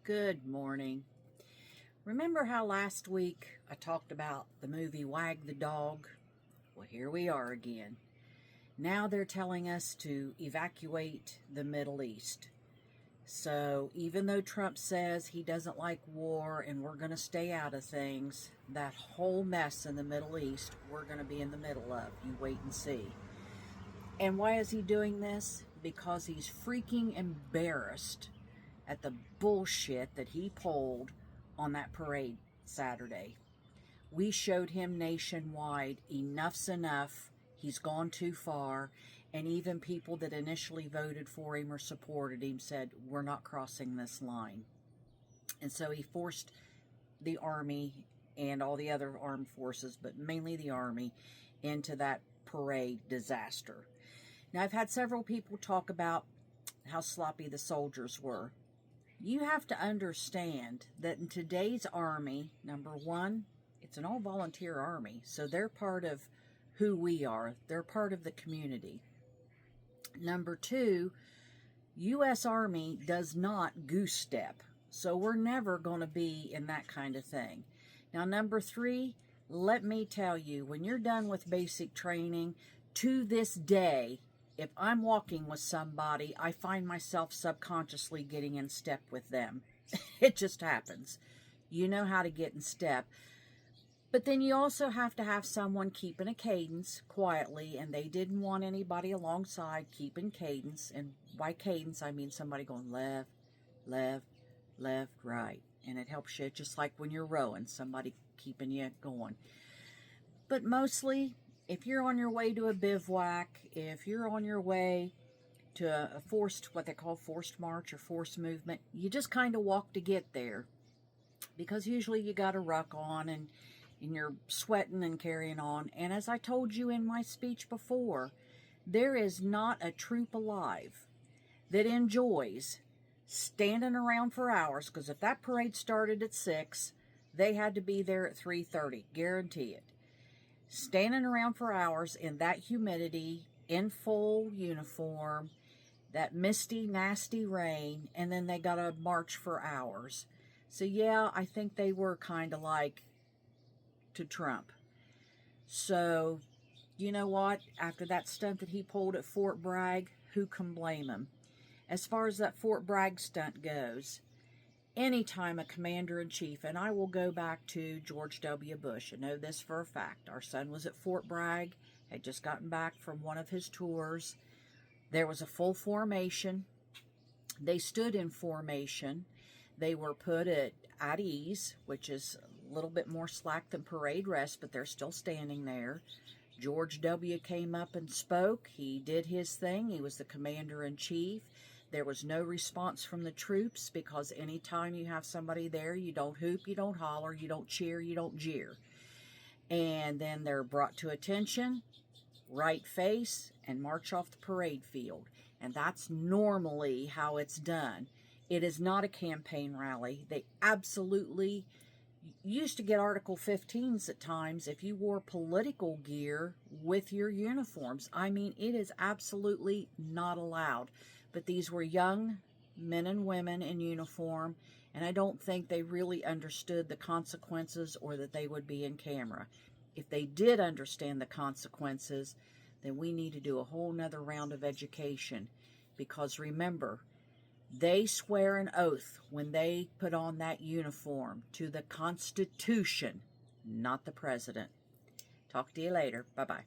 Good morning. Remember how last week I talked about the movie Wag the Dog? Well, here we are again. Now they're telling us to evacuate the Middle East. So even though Trump says he doesn't like war and we're going to stay out of things, that whole mess in the Middle East, we're going to be in the middle of. You wait and see. And why is he doing this? Because he's freaking embarrassed at the bullshit that he pulled on that parade Saturday. We showed him nationwide, enough's enough, he's gone too far, and even people that initially voted for him or supported him said, we're not crossing this line. And so he forced the Army and all the other armed forces, but mainly the Army, into that parade disaster. Now, I've had several people talk about how sloppy the soldiers were. You have to understand that in today's Army, number one, it's an all-volunteer Army, so they're part of who we are. They're part of the community. Number two, U.S. Army does not goose step, so we're never going to be in that kind of thing. Now, number three, let me tell you, when you're done with basic training, to this day, if I'm walking with somebody, I find myself subconsciously getting in step with them. It just happens. You know how to get in step. But then you also have to have someone keeping a cadence quietly, and they didn't want anybody alongside keeping cadence. And by cadence, I mean somebody going left, left, left, right. And it helps you, just like when you're rowing, somebody keeping you going. But mostly, if you're on your way to a bivouac, if you're on your way to a forced, what they call forced march or forced movement, you just kind of walk to get there. Because usually you got a ruck on and you're sweating and carrying on. And as I told you in my speech before, there is not a troop alive that enjoys standing around for hours. Because if that parade started at 6, they had to be there at 3:30. Guarantee it. Standing around for hours in that humidity, in full uniform, that misty, nasty rain, and then they got to march for hours. So yeah, I think they were kind of like to Trump. So, you know what? After that stunt that he pulled at Fort Bragg, who can blame him? As far as that Fort Bragg stunt goes, anytime a commander-in-chief, and I will go back to George W. Bush, I know this for a fact. Our son was at Fort Bragg, had just gotten back from one of his tours. There was a full formation. They stood in formation. They were put at ease, which is a little bit more slack than parade rest, but they're still standing there. George W. came up and spoke. He did his thing. He was the commander-in-chief. There was no response from the troops because anytime you have somebody there, you don't hoop, you don't holler, you don't cheer, you don't jeer. And then they're brought to attention, right face, and march off the parade field. And that's normally how it's done. It is not a campaign rally. They absolutely used to get Article 15s at times if you wore political gear with your uniforms. I mean, it is absolutely not allowed. But these were young men and women in uniform, and I don't think they really understood the consequences or that they would be in camera. If they did understand the consequences, then we need to do a whole nother round of education. Because remember, they swear an oath when they put on that uniform to the Constitution, not the president. Talk to you later. Bye-bye.